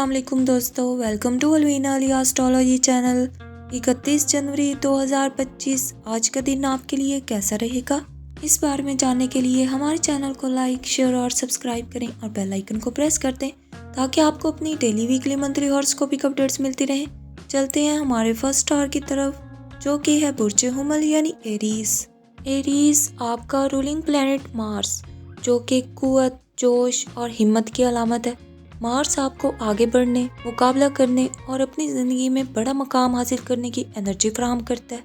अस्सलाम वालेकुम दोस्तों, welcome to Alvina Ali astrology channel. 31 जनवरी 2025 आज का दिन आपके लिए कैसा रहेगा, इस बारे में जानने के लिए हमारे चैनल को लाइक, शेयर और सब्सक्राइब करें और बेल आइकन को प्रेस कर दें ताकि आपको अपनी डेली, वीकली, मंथली हॉरोस्कोपिक अपडेट्स मिलती रहें। चलते हैं हमारे फर्स्ट स्टार की तरफ, जो कि है बुर्ज हुमल यानी एरीज। एरीज आपका रूलिंग प्लैनेट मार्स, जो कि कुव्वत, जोश और हिम्मत की अलामत है। मार्स आपको आगे बढ़ने, मुकाबला करने और अपनी ज़िंदगी में बड़ा मकाम हासिल करने की एनर्जी फराहम करता है।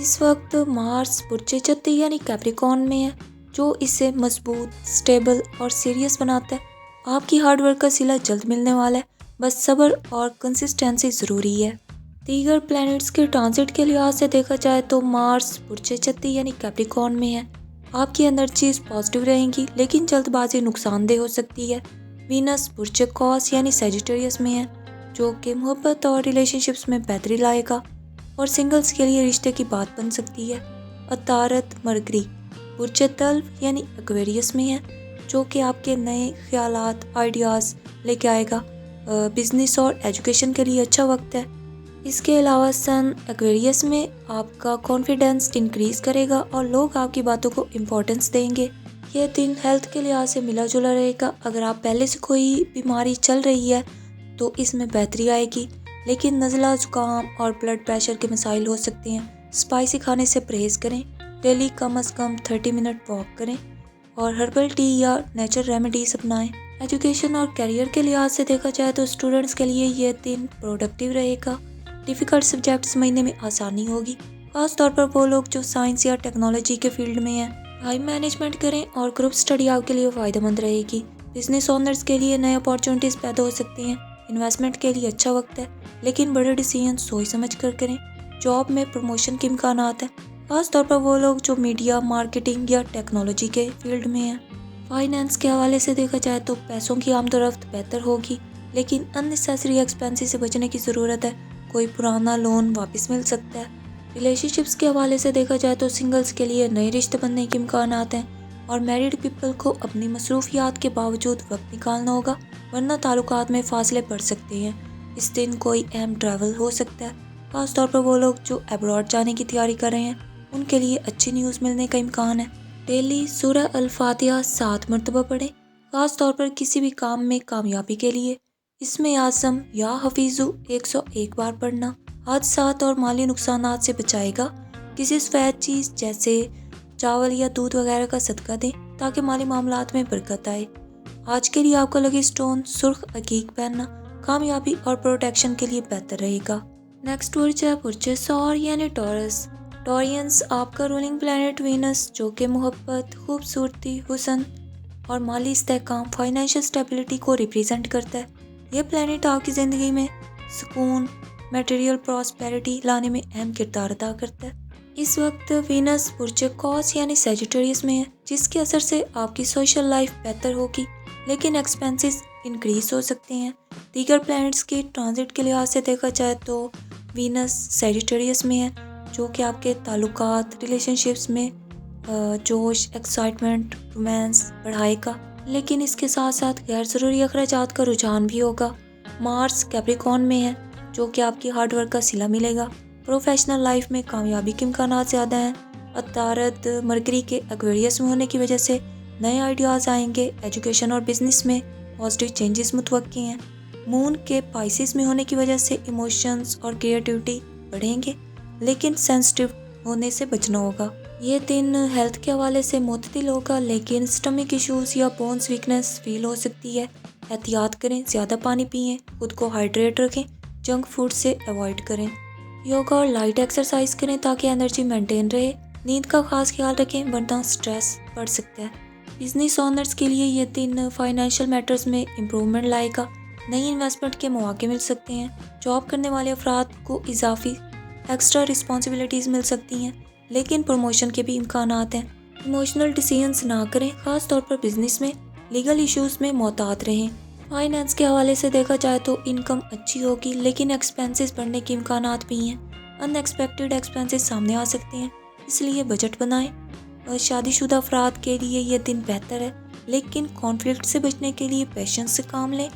इस वक्त मार्स बुर्ज चत्ती यानी कैप्रिकॉर्न में है, जो इसे मजबूत, स्टेबल और सीरियस बनाता है। आपकी हार्डवर्क का सिला जल्द मिलने वाला है, बस सब्र और कंसिस्टेंसी ज़रूरी है। दीगर प्लैनेट्स के ट्रांजिट के लिहाज से देखा जाए तो मार्स बुर्ज चत्ती यानी कैप्रिकॉर्न में है। आपकी एनर्जीज पॉजिटिव रहेंगी, लेकिन जल्दबाजी नुकसानदेह हो सकती है। वीनस बुर्ज कॉस यानी सैजिटेरियस में है, जो कि मोहब्बत और रिलेशनशिप्स में बेहतरी लाएगा और सिंगल्स के लिए रिश्ते की बात बन सकती है। अतारत मरकरी बुर्ज तल्व यानी एक्वेरियस में है, जो कि आपके नए ख्यालात, आइडियाज़ लेके आएगा। बिजनेस और एजुकेशन के लिए अच्छा वक्त है। इसके अलावा सन एक्वेरियस में आपका कॉन्फिडेंस इंक्रीज करेगा और लोग आपकी बातों को इम्पोर्टेंस देंगे। यह दिन हेल्थ के लिहाज से मिला जुला रहेगा। अगर आप पहले से कोई बीमारी चल रही है तो इसमें बेहतरी आएगी, लेकिन नज़ला, जुकाम और ब्लड प्रेशर के मसाइल हो सकते हैं। स्पाइसी खाने से परहेज करें। डेली कम से कम 30 मिनट वॉक करें और हर्बल टी या नेचुरल रेमेडीज अपनाएं। एजुकेशन और करियर के लिहाज से देखा जाए तो स्टूडेंट्स के लिए यह दिन प्रोडक्टिव रहेगा। डिफ़िकल्ट सब्जेक्ट्स महीने में आसानी होगी, खास तौर पर वो लोग जो साइंस या टेक्नोलॉजी के फील्ड में हैं। टाइम मैनेजमेंट करें और ग्रुप स्टडी आपके लिए फ़ायदेमंद रहेगी। बिजनेस ओनर्स के लिए नए अपॉर्चुनिटीज़ पैदा हो सकती हैं। इन्वेस्टमेंट के लिए अच्छा वक्त है, लेकिन बड़े डिसीजन सोच समझ कर करें। जॉब में प्रमोशन के इम्कानात हैं, खास तौर पर वो लोग जो मीडिया, मार्केटिंग या टेक्नोलॉजी के फील्ड में हैं। फाइनेंस के हवाले से देखा जाए तो पैसों की आमदोरफ्त बेहतर होगी, लेकिन अननेसेसरी एक्सपेंसेस से बचने की ज़रूरत है। कोई पुराना लोन वापस मिल सकता है। रिलेशनशिप्स के हवाले से देखा जाए तो सिंगल्स के लिए नए रिश्ते बनने के इम्कानात हैं और मैरिड पीपल को अपनी मसरूफियात के बावजूद वक्त निकालना होगा, वरना ताल्लुकात में फासले पड़ सकते हैं। इस दिन कोई अहम ट्रैवल हो सकता है, खास तौर पर वो लोग जो अब्रॉड जाने की तैयारी कर रहे हैं, उनके लिए अच्छी न्यूज़ मिलने का इम्कान है। डेली सूरह अल फातिहा 7 मरतबा पढ़ें, खास तौर पर किसी भी काम में कामयाबी के लिए। इसमें आज़म या हफीज़ु 101 बार पढ़ना हादसात और माली नुकसानात से बचाएगा। किसी सफ़ेद चीज़ जैसे चावल या दूध वगैरह का सदका दें ताकि माली मामलात में बरकत आए। आज के लिए आपका लकी स्टोन सुर्ख अकीक पहनना कामयाबी और प्रोटेक्शन के लिए बेहतर रहेगा। नेक्स्ट बुर्ज है बुर्ज सौर यानी टॉरस। टॉरियंस आपका रूलिंग प्लैनेट वीनस, जो कि मोहब्बत, खूबसूरती, हुस्न और माली इस्तेहकाम, फाइनेंशियल स्टेबिलिटी को रिप्रेजेंट करता है। यह प्लैनेट आपकी ज़िंदगी में सुकून, मटेरियल प्रॉस्पेरिटी लाने में अहम किरदार अदा करता है। इस वक्त वीनस बुर्ज कॉस यानी सैजिटेरियस में है, जिसके असर से आपकी सोशल लाइफ बेहतर होगी, लेकिन एक्सपेंसेस इंक्रीज हो सकते हैं। दीगर प्लैनेट्स के ट्रांजिट के लिहाज से देखा जाए तो वीनस सैजिटेरियस में है, जो कि आपके ताल्लुकात, रिलेशनशिप्स में जोश, एक्साइटमेंट, रोमांस बढ़ाएगा, लेकिन इसके साथ साथ गैर ज़रूरी अखराजात का रुझान भी होगा। मार्स कैप्रिकॉर्न में है, जो कि आपकी हार्डवर्क का सिला मिलेगा। प्रोफेशनल लाइफ में कामयाबी के इम्कानात ज़्यादा हैं। अतारत मरकरी के एक्वेरियस में होने की वजह से नए आइडियाज़ आएंगे। एजुकेशन और बिजनेस में पॉजिटिव चेंजेस मुतवक्की हैं। मून के पाइसिस में होने की वजह से इमोशंस और क्रिएटिविटी बढ़ेंगे, लेकिन सेंसिटिव होने से बचना होगा। ये दिन हेल्थ के हवाले से मुतदिल होगा, लेकिन स्टमक इशूज़ या बोन्स वीकनेस फील हो सकती है। एहतियात करें, ज़्यादा पानी पिएं, खुद को हाइड्रेट रखें, जंक फूड से अवॉइड करें। योगा और लाइट एक्सरसाइज करें ताकि एनर्जी मेंटेन रहे। नींद का खास ख्याल रखें, वरना स्ट्रेस बढ़ सकता है। बिजनेस ओनर्स के लिए ये दिन फाइनेंशियल मैटर्स में इम्प्रूवमेंट लाएगा। नई इन्वेस्टमेंट के मौके मिल सकते हैं। जॉब करने वाले अफराद को इजाफी एक्स्ट्रा रिस्पॉन्सिबिलिटीज़ मिल सकती हैं, लेकिन प्रमोशन के भी इम्कानात हैं। इमोशनल डिसीजंस ना करें, खास तौर पर बिजनेस में। लीगल इश्यूज़ में मोहतात रहें। फाइनेंस के हवाले से देखा जाए तो इनकम अच्छी होगी, लेकिन एक्सपेंसेस बढ़ने के इम्कानात भी हैं। अनएक्सपेक्टेड एक्सपेंसेस सामने आ सकते हैं, इसलिए बजट बनाएं। शादीशुदा अफराद के लिए यह दिन बेहतर है, लेकिन कॉन्फ्लिक्ट से बचने के लिए पेशेंस से काम लें।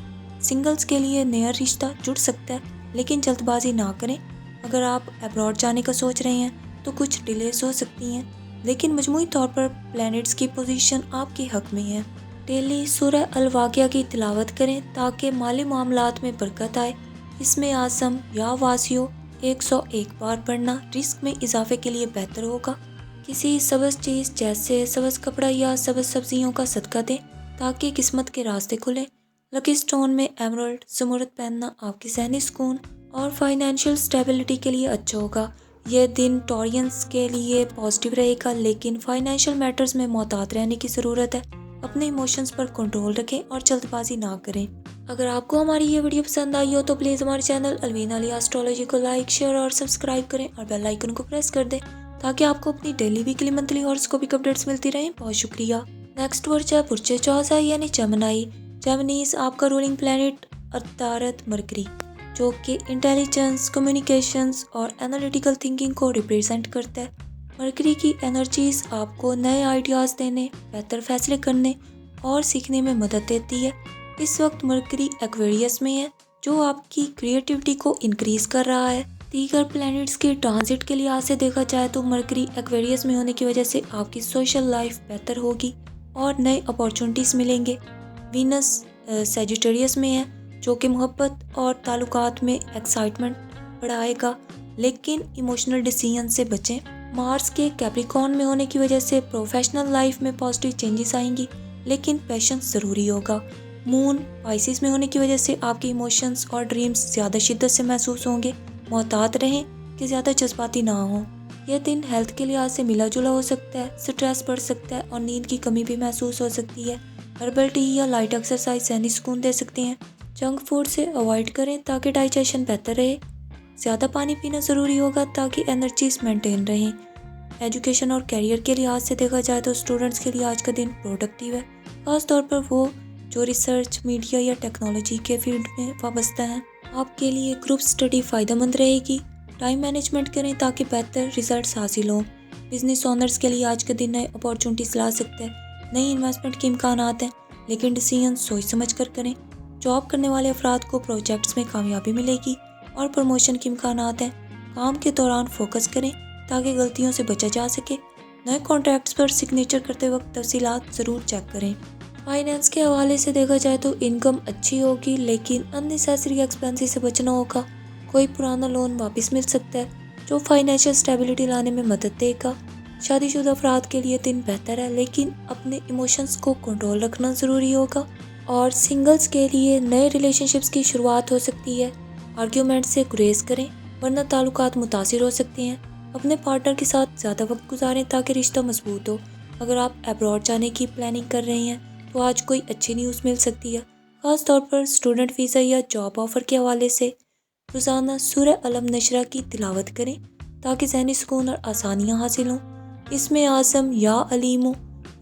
सिंगल्स के लिए नया रिश्ता जुड़ सकता है, लेकिन जल्दबाजी ना करें। अगर आप अब्रॉड जाने का सोच रहे हैं तो कुछ डिलेस हो सकती हैं, लेकिन मजमूई तौर पर प्लैनेट्स की पोजीशन आपके हक में है। डेली सूरह अल वाक़िया की तिलावत करें ताकि माली मामलात में बरकत आए। इसमें आसम या वासियों 101 बार पढ़ना रिस्क में इजाफे के लिए बेहतर होगा। किसी सबज चीज़ जैसे सबज कपड़ा या सबज सब्जियों का सदका दें ताकि किस्मत के रास्ते खुलें। लकी स्टोन में एमरल्ड ज़मुरद पहनना आपकी ज़हनी सुकून और फाइनेंशियल स्टेबिलिटी के लिए अच्छा होगा। यह दिन टॉरियंस के लिए पॉजिटिव रहेगा, लेकिन फाइनेंशियल मैटर्स में मोहतात रहने की ज़रूरत है। अपने इमोशंस पर कंट्रोल रखें और जल्दबाजी ना करें। अगर आपको हमारी ये वीडियो पसंद आई हो तो प्लीज़ हमारे चैनल अलवीना अली एस्ट्रोलॉजी को लाइक, शेयर और सब्सक्राइब करें और बेल आइकन को प्रेस कर दें ताकि आपको अपनी डेली, वीकली, मंथली हॉरोस्कोपिक अपडेट्स मिलती रहें। बहुत शुक्रिया। नेक्स्ट वर्ड है बुर्जे चौसा यानी जेमिनी। जेमिनीज आपका रूलिंग प्लैनेट अर्तारत मरकरी, जो कि इंटेलिजेंस, कम्युनिकेशंस और एनालिटिकल थिंकिंग को रिप्रेजेंट करता है। मरकरी की एनर्जीज आपको नए आइडियाज़ देने, बेहतर फैसले करने और सीखने में मदद देती है। इस वक्त मरकरी एक्वेरियस में है, जो आपकी क्रिएटिविटी को इंक्रीज कर रहा है। दीगर प्लैनेट्स के ट्रांजिट के लिहाज से देखा जाए तो मरकरी एक्वेरियस में होने की वजह से आपकी सोशल लाइफ बेहतर होगी और नए अपॉर्चुनिटीज़ मिलेंगे। वीनस सैजिटेरियस में है, जो कि मोहब्बत और ताल्लुकात में एक्साइटमेंट बढ़ाएगा, लेकिन इमोशनल डिसीजन से बचें। मार्स के कैप्रिकॉर्न में होने की वजह से प्रोफेशनल लाइफ में पॉजिटिव चेंजेस आएंगी, लेकिन पेशेंस ज़रूरी होगा। मून पाइसिस में होने की वजह से आपके इमोशंस और ड्रीम्स ज़्यादा शिद्दत से महसूस होंगे। मोहतात रहें कि ज़्यादा जज्बाती ना हो। यह दिन हेल्थ के लिहाज से मिला जुला हो सकता है, स्ट्रेस बढ़ सकता है और नींद की कमी भी महसूस हो सकती है। हर्बल टी या लाइट एक्सरसाइज ज़हनी सुकून दे सकते हैं। जंक फूड से अवॉइड करें ताकि डाइजेशन बेहतर रहे। ज़्यादा पानी पीना ज़रूरी होगा ताकि एनर्जीज मेंटेन रहें। एजुकेशन और करियर के लिहाज से देखा जाए तो स्टूडेंट्स के लिए आज का दिन प्रोडक्टिव है, खासतौर पर वो जो रिसर्च, मीडिया या टेक्नोलॉजी के फील्ड में वाबस्ता हैं। आपके लिए ग्रुप स्टडी फ़ायदेमंद रहेगी। टाइम मैनेजमेंट करें ताकि बेहतर रिजल्ट्स हासिल हों। बिजनेस ओनर्स के लिए आज का दिन नए अपॉर्चुनिटीज़ ला सकता है। नई इन्वेस्टमेंट के इम्कान हैं, लेकिन डिसीजन सोच समझ कर करें। जॉब करने वाले अफराद को प्रोजेक्ट्स में कामयाबी मिलेगी और प्रमोशन के इम्कान हैं। काम के दौरान फोकस करें ताकि गलतियों से बचा जा सके। नए कॉन्ट्रैक्ट्स पर सिग्नेचर करते वक्त तफसीलात ज़रूर चेक करें। फाइनेंस के हवाले से देखा जाए तो इनकम अच्छी होगी, लेकिन अननेसेसरी एक्सपेंसेस से बचना होगा। कोई पुराना लोन वापस मिल सकता है जो फाइनेंशियल स्टेबिलिटी लाने में मदद देगा। शादीशुदा अफराद के लिए दिन बेहतर है, लेकिन अपने इमोशंस को कंट्रोल रखना ज़रूरी होगा। और सिंगल्स के लिए नए रिलेशनशिप्स की शुरुआत हो सकती है। आर्ग्यूमेंट से गुरेज करें वरना ताल्लुकात मुतासिर हो सकते हैं। अपने पार्टनर के साथ ज़्यादा वक्त गुजारें ताकि रिश्ता मजबूत हो। अगर आप अब्रॉड जाने की प्लानिंग कर रहे हैं तो आज कोई अच्छी न्यूज़ मिल सकती है, ख़ासतौर पर स्टूडेंट वीज़ा या जॉब ऑफ़र के हवाले से। रोज़ाना सूरह अलम नशरा की तिलावत करें ताकि ज़हनी सुकून और आसानियाँ हासिल हों। इसमें आज़म या अलीमो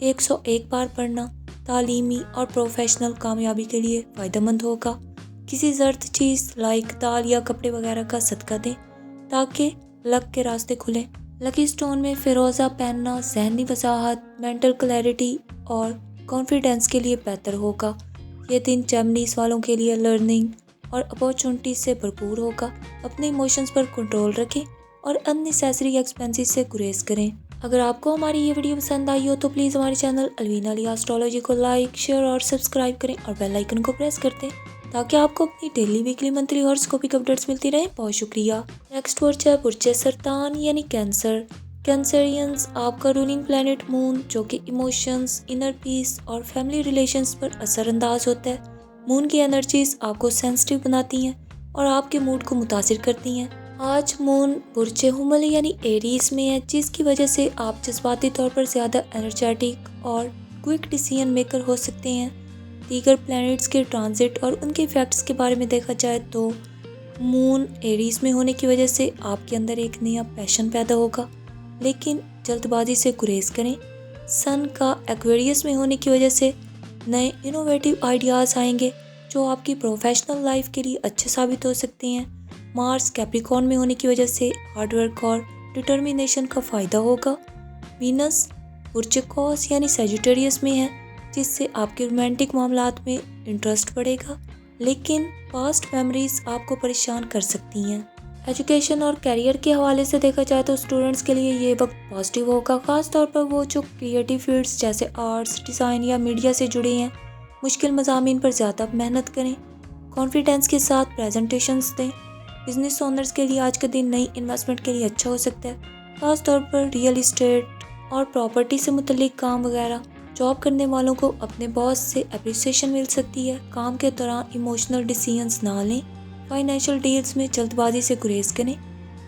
101 बार पढ़ना तालीमी और प्रोफेशनल कामयाबी के लिए फ़ायदेमंद होगा। किसी ज़र्द चीज़ लाइक दाल या कपड़े वगैरह का सदका दें ताकि लक के रास्ते खुलें। लकी स्टोन में फ़िरोज़ा पहनना ज़हनी वसाहत, मेंटल क्लैरिटी और कॉन्फिडेंस के लिए बेहतर होगा। ये दिन जेमिनीज़ वालों के लिए लर्निंग और अपॉर्चुनिटीज़ से भरपूर होगा। अपने इमोशंस पर कंट्रोल रखें और अननेसेसरी एक्सपेंसेस से गुरेज करें। अगर आपको हमारी ये वीडियो पसंद आई हो तो प्लीज़ हमारे चैनल अलवीना अली एस्ट्रोलॉजी को लाइक, शेयर और सब्सक्राइब करें और बेल आइकन को प्रेस कर दें ताकि आपको अपनी डेली, वीकली, मंथली हॉरोस्कोपिक अपडेट्स मिलती रहें। बहुत शुक्रिया। नेक्स्ट वर्ड है बुर्जे सरतान यानी कैंसर। कैंसरियंस आपका रूलिंग प्लैनेट मून, जो कि इमोशंस, इनर पीस और फैमिली रिलेशंस पर असरअंदाज होता है। मून की एनर्जीज आपको सेंसिटिव बनाती हैं और आपके मूड को मुतासिर करती हैं। आज मून बुर्जे हुमल यानी एरीज में है, जिसकी वजह से आप जज्बाती तौर पर ज़्यादा एनर्जेटिक और क्विक डिसीजन मेकर हो सकते हैं। दीगर प्लैनेट्स के ट्रांजिट और उनके इफेक्ट्स के बारे में देखा जाए तो मून एरीज में होने की वजह से आपके अंदर एक नया पैशन पैदा होगा, लेकिन जल्दबाजी से गुरेज करें। सन का एक्वेरियस में होने की वजह से नए इनोवेटिव आइडियाज़ आएंगे जो आपकी प्रोफेशनल लाइफ के लिए अच्छे साबित हो सकते हैं। मार्स कैप्रिकॉर्न में होने की वजह से हार्डवर्क और डिटर्मिनेशन का फ़ायदा होगा। वीनस बुर्जे यानी सैजिटेरियस में है, जिससे आपके रोमांटिक मामलात में इंटरेस्ट बढ़ेगा। लेकिन पास्ट मेमोरीज आपको परेशान कर सकती हैं। एजुकेशन और करियर के हवाले से देखा जाए तो स्टूडेंट्स के लिए ये वक्त पॉजिटिव होगा, खास तौर पर वो जो क्रिएटिव फील्ड्स जैसे आर्ट्स, डिज़ाइन या मीडिया से जुड़े हैं। मुश्किल मज़ामीन पर ज़्यादा मेहनत करें, कॉन्फिडेंस के साथ प्रेजेंटेशंस दें। बिजनेस ओनर्स के लिए आज का दिन नई इन्वेस्टमेंट के लिए अच्छा हो सकता है, खास तौर पर रियल इस्टेट और प्रॉपर्टी से मुतल्लिक काम वगैरह। जॉब करने वालों को अपने बॉस से अप्रिसिएशन मिल सकती है। काम के दौरान इमोशनल डिसीजंस ना लें। फाइनेंशियल डील्स में जल्दबाजी से गुरेज करें।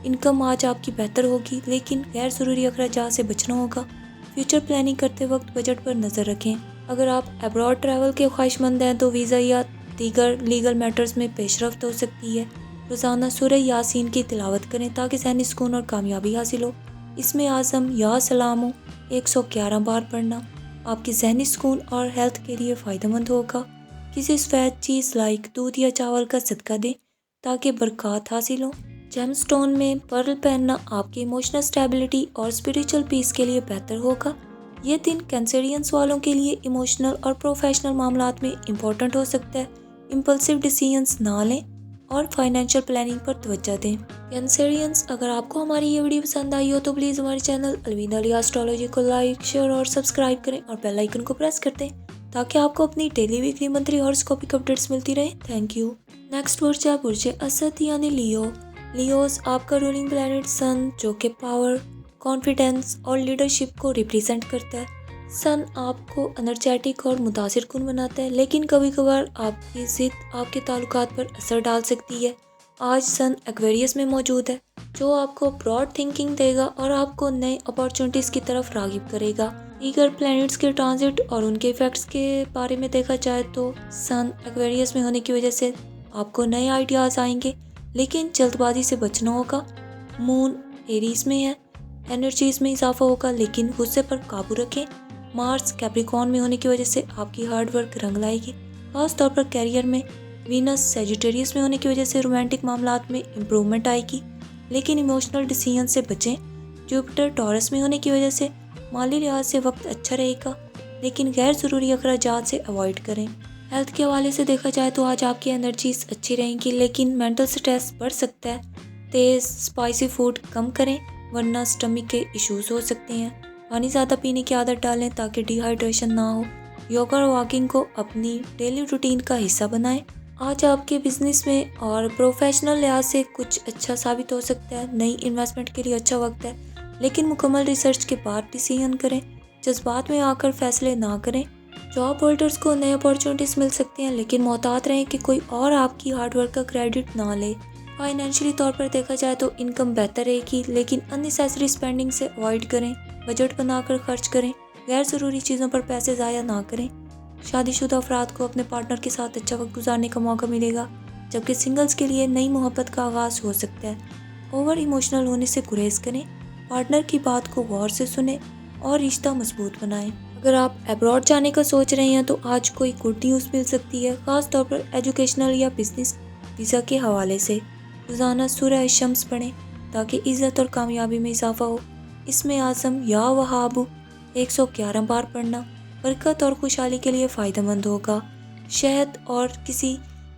इनकम आज आपकी बेहतर होगी, लेकिन गैर ज़रूरी अखराजात से बचना होगा। फ्यूचर प्लानिंग करते वक्त बजट पर नज़र रखें। अगर आप अब्रॉड ट्रैवल के ख्वाहिशमंद हैं तो वीज़ा या दीगर लीगल मैटर्स में पेशरफ्त हो सकती है। रोज़ाना सूरह यासीन की तिलावत करें ताकि ज़हनी सुकून और कामयाबी हासिल हो। इसमें आज़म या सलाम 111 बार पढ़ना आपकी ज़हनी सुकून और हेल्थ के लिए फ़ायदेमंद होगा। किसी सफ़ेद चीज़ लाइक दूध या चावल का सदका दें ताकि बरकत हासिल हो। जेमस्टोन में पर्ल पहनना आपकी इमोशनल स्टेबिलिटी और स्पिरिचुअल पीस के लिए बेहतर होगा। ये दिन कैंसेरियंस वालों के लिए इमोशनल और प्रोफेशनल मामलात में इम्पोर्टेंट हो सकता है। इम्पल्सिव डिसीजंस ना लें और फाइनेंशियल प्लानिंग पर तवज्जो दें। कैंसेरियंस, अगर आपको हमारी ये वीडियो पसंद आई हो तो प्लीज़ हमारे चैनल अलवीना अली एस्ट्रोलॉजी को लाइक, शेयर और सब्सक्राइब करें और बेल आइकन को प्रेस कर दें ताकि आपको अपनी डेली, वीकली, मंथली हॉरोस्कोपिक अपडेट्स मिलती रहे। Thank you. नेक्स्ट बुर्ज है बुर्ज असद यानी लियो। लियोस आपका रूलिंग प्लैनेट सन, जो कि पावर, कॉन्फिडेंस और लीडरशिप को रिप्रेजेंट करता है। सन आपको एनर्जेटिक और मुतासिर कुन बनाता है, लेकिन कभी कभार आपकी जिद आपके ताल्लुकात पर असर डाल सकती है। आज सन एक्वेरियस में मौजूद है, जो आपको ब्रॉड थिंकिंग देगा और आपको नए अपॉर्चुनिटीज़ की तरफ रागिब करेगा। दीगर प्लैनेट्स के ट्रांजिट और उनके इफेक्ट्स के बारे में देखा जाए तो सन एक्वेरियस में होने की वजह से आपको नए आइडियाज़ आएंगे, लेकिन जल्दबाजी से बचना होगा। मून एरीज में है, एनर्जीज में इजाफा होगा, लेकिन गुस्से पर काबू रखें। मार्स कैप्रिकॉर्न में होने की वजह से आपकी हार्डवर्क रंग लाएगी, खास तौर पर कैरियर में। वीनस सैजिटेरियस में होने की वजह से रोमांटिक मामलात में इम्प्रूवमेंट आएगी, लेकिन इमोशनल डिसीजन से बचें। जुपिटर टॉरस में होने की वजह से माली लिहाज से वक्त अच्छा रहेगा, लेकिन गैर ज़रूरी अखराजात से अवॉइड करें। हेल्थ के हवाले से देखा जाए तो आज आपकी एनर्जीज अच्छी रहेंगी, लेकिन मेंटल स्ट्रेस बढ़ सकता है। तेज़ स्पाइसी फूड कम करें, वरना स्टमक के इश्यूज हो सकते हैं। पानी ज़्यादा पीने की आदत डालें ताकि डिहाइड्रेशन ना हो। योगा और वॉकिंग को अपनी डेली रूटीन का हिस्सा बनाएं। आज आपके बिजनेस में और प्रोफेशनल लिहाज से कुछ अच्छा साबित हो सकता है। नई इन्वेस्टमेंट के लिए अच्छा वक्त है, लेकिन मुकम्मल रिसर्च के बाद डिसीजन करें। जज्बात में आकर फैसले ना करें। जॉब होल्डर्स को नए अपॉर्चुनिटीज़ मिल सकती हैं, लेकिन मोहतात रहें कि कोई और आपकी हार्डवर्क का क्रेडिट ना ले। फाइनेंशियली तौर पर देखा जाए तो इनकम बेहतर रहेगी, लेकिन अननेसेसरी स्पेंडिंग से अवॉइड करें। बजट बनाकर खर्च करें, गैर ज़रूरी चीज़ों पर पैसे ज़ाया ना करें। शादीशुदा अफराद को अपने पार्टनर के साथ अच्छा वक्त गुजारने का मौका मिलेगा, जबकि सिंगल्स के लिए नई मोहब्बत का आगाज़ हो सकता है। ओवर इमोशनल होने से गुरेज करें। पार्टनर की बात को गौर से सुने और रिश्ता मजबूत बनाएं। अगर आप अब्रॉड जाने का सोच रहे हैं तो आज कोई गुड न्यूज़ मिल सकती है, ख़ास तौर पर एजुकेशनल या बिजनेस वीज़ा के हवाले से। रोज़ाना सूरह शम्स पढ़ें ताकि इज़्ज़त और कामयाबी में इजाफा हो। इसमें आज़म या वहाबु 111 बार पढ़ना बरकत और खुशहाली के लिए फ़ायदेमंद होगा। शहद और किसी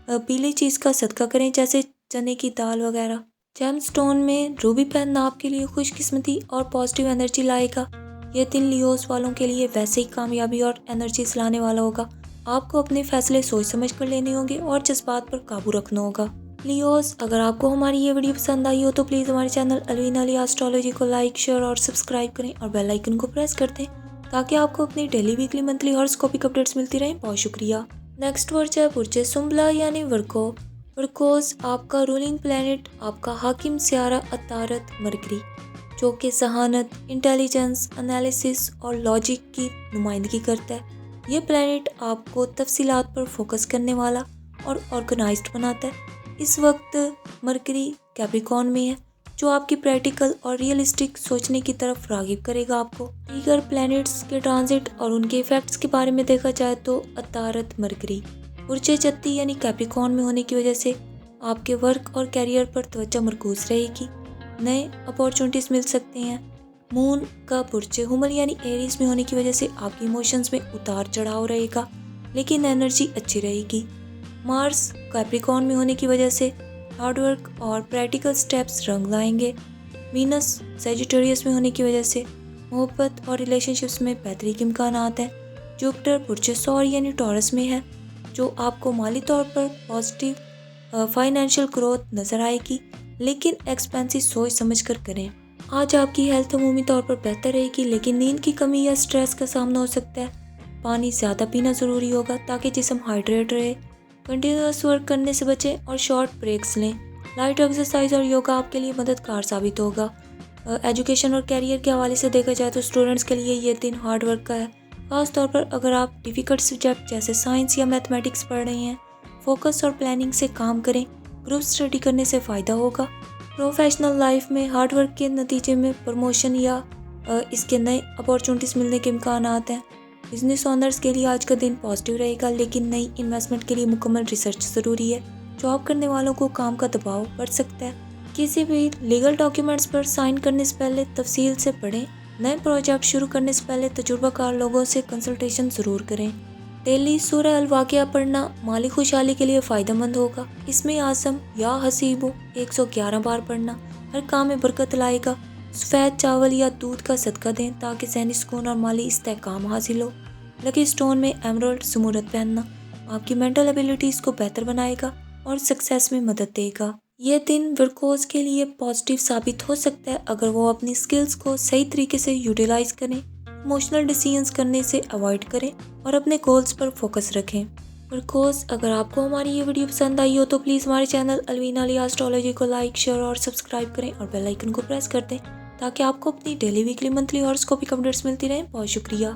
पीली चीज़ का सदका करें, जैसे चने की दाल वगैरह। जेमस्टोन में रूबी पहनना आपके लिए खुशकिस्मती और पॉजिटिव एनर्जी लाएगा। यह दिन लियोस वालों के लिए वैसे ही कामयाबी और एनर्जी लाने वाला होगा। आपको अपने फैसले सोच समझ कर लेने होंगे और जज्बात पर काबू रखना होगा। लियोस, अगर आपको हमारी ये वीडियो पसंद आई हो तो प्लीज़ हमारे चैनल अलवीना अली एस्ट्रोलॉजी को लाइक, शेयर और सब्सक्राइब करें और बेल आइकन को प्रेस कर दें ताकि आपको अपनी डेली, वीकली, मंथली हॉरोस्कोपिक अपडेट्स मिलती रहें। बहुत शुक्रिया। नेक्स्ट बुर्ज है बुर्ज सुंबला यानी वर्को। वर्कोस आपका रूलिंग प्लैनेट आपका हाकिम सियारा अतारत मरकरी, जो कि जहानत, इंटेलिजेंस, एनालिसिस और लॉजिक की नुमाइंदगी करता है। ये प्लैनेट आपको तफसीलात पर फोकस करने वाला और ऑर्गेनाइज्ड बनाता है। इस वक्त मरकरी कैप्रिकॉर्न में है, जो आपकी प्रैक्टिकल और रियलिस्टिक सोचने की तरफ रागिब करेगा आपको। दीगर प्लैनेट्स के ट्रांजिट और उनके इफेक्ट्स के बारे में देखा जाए तो अतारत मरकरी बुर्ज चत्ती यानी कैप्रिकॉर्न में होने की वजह से आपके वर्क और कैरियर पर तवज्जो मरकूज रहेगी। नए अपॉर्चुनिटीज़ मिल सकते हैं। मून का बुर्ज हुमल यानी एरीज में होने की वजह से आपके इमोशंस में उतार चढ़ाव रहेगा, लेकिन एनर्जी अच्छी रहेगी। मार्स कैप्रिकॉर्न में होने की वजह से हार्डवर्क और प्रैक्टिकल स्टेप्स रंग लाएंगे। वीनस सेजिटेरियस में होने की वजह से मोहब्बत और रिलेशनशिप्स में बेहतरी के इम्कान हैं। जुपिटर बुर्ज सौर यानी टॉरस में है, जो आपको माली तौर पर पॉजिटिव फाइनेंशियल ग्रोथ नज़र आएगी, लेकिन एक्सपेंसिव सोच समझ कर करें। आज आपकी हेल्थ अमूमी तौर पर बेहतर रहेगी, लेकिन नींद की कमी या स्ट्रेस का सामना हो सकता है। पानी ज़्यादा पीना ज़रूरी होगा ताकि जिस्म हाइड्रेट रहे। कंटिन्यूअस वर्क करने से बचें और शॉर्ट ब्रेक्स लें। लाइट एक्सरसाइज और योगा आपके लिए मददगार साबित होगा। एजुकेशन और कैरियर के हवाले से देखा जाए तो स्टूडेंट्स के लिए ये दिन हार्ड वर्क का है, खास तौर पर अगर आप डिफ़िकल्ट सब्जेक्ट जैसे साइंस या मैथमेटिक्स पढ़ रहे हैं। फोकस और प्लानिंग से काम करें, ग्रुप स्टडी करने से फ़ायदा होगा। प्रोफेशनल लाइफ में हार्ड वर्क के नतीजे में प्रमोशन या इसके नए अपॉर्चुनिटीज़ मिलने के इम्कान हैं। बिजनेस ओनर्स के लिए आज का दिन पॉजिटिव रहेगा, लेकिन नई इन्वेस्टमेंट के लिए मुकम्मल रिसर्च ज़रूरी है। जॉब करने वालों को काम का दबाव बढ़ सकता है। किसी भी लीगल डॉक्यूमेंट्स पर साइन करने से पहले तफसील से पढ़ें। नए प्रोजेक्ट शुरू करने से पहले तजुर्बाकार लोगों से कंसल्टेशन ज़रूर करें। डेली सूरह अल वाक़िया पढ़ना माली खुशहाली के लिए फ़ायदेमंद होगा। इसमें आज़म या हसीबो 111 बार पढ़ना हर काम में बरकत लाएगा। सफ़ेद चावल या दूध का सदका दें ताकि ज़हनी सुकून और माली इस्तेहकाम हासिल हो। लकी स्टोन में एमराल्ड ज़मुरद पहनना आपकी मेंटल एबिलिटीज़ को बेहतर बनाएगा और सक्सेस में मदद देगा। यह दिन वर्कोस के लिए पॉजिटिव साबित हो सकता है अगर वो अपनी स्किल्स को सही तरीके से यूटिलाइज करें, इमोशनल डिसीजंस करने से अवॉइड करें और अपने गोल्स पर फोकस रखें। वर्कोस, अगर आपको हमारी ये वीडियो पसंद आई हो तो प्लीज़ हमारे चैनल अलवीना अली एस्ट्रोलॉजी को लाइक, शेयर और सब्सक्राइब करें और बेल आइकन को प्रेस कर दें ताकि आपको अपनी डेली, वीकली, मंथली हॉरोस्कोपिक अपडेट्स मिलती रहें। बहुत शुक्रिया।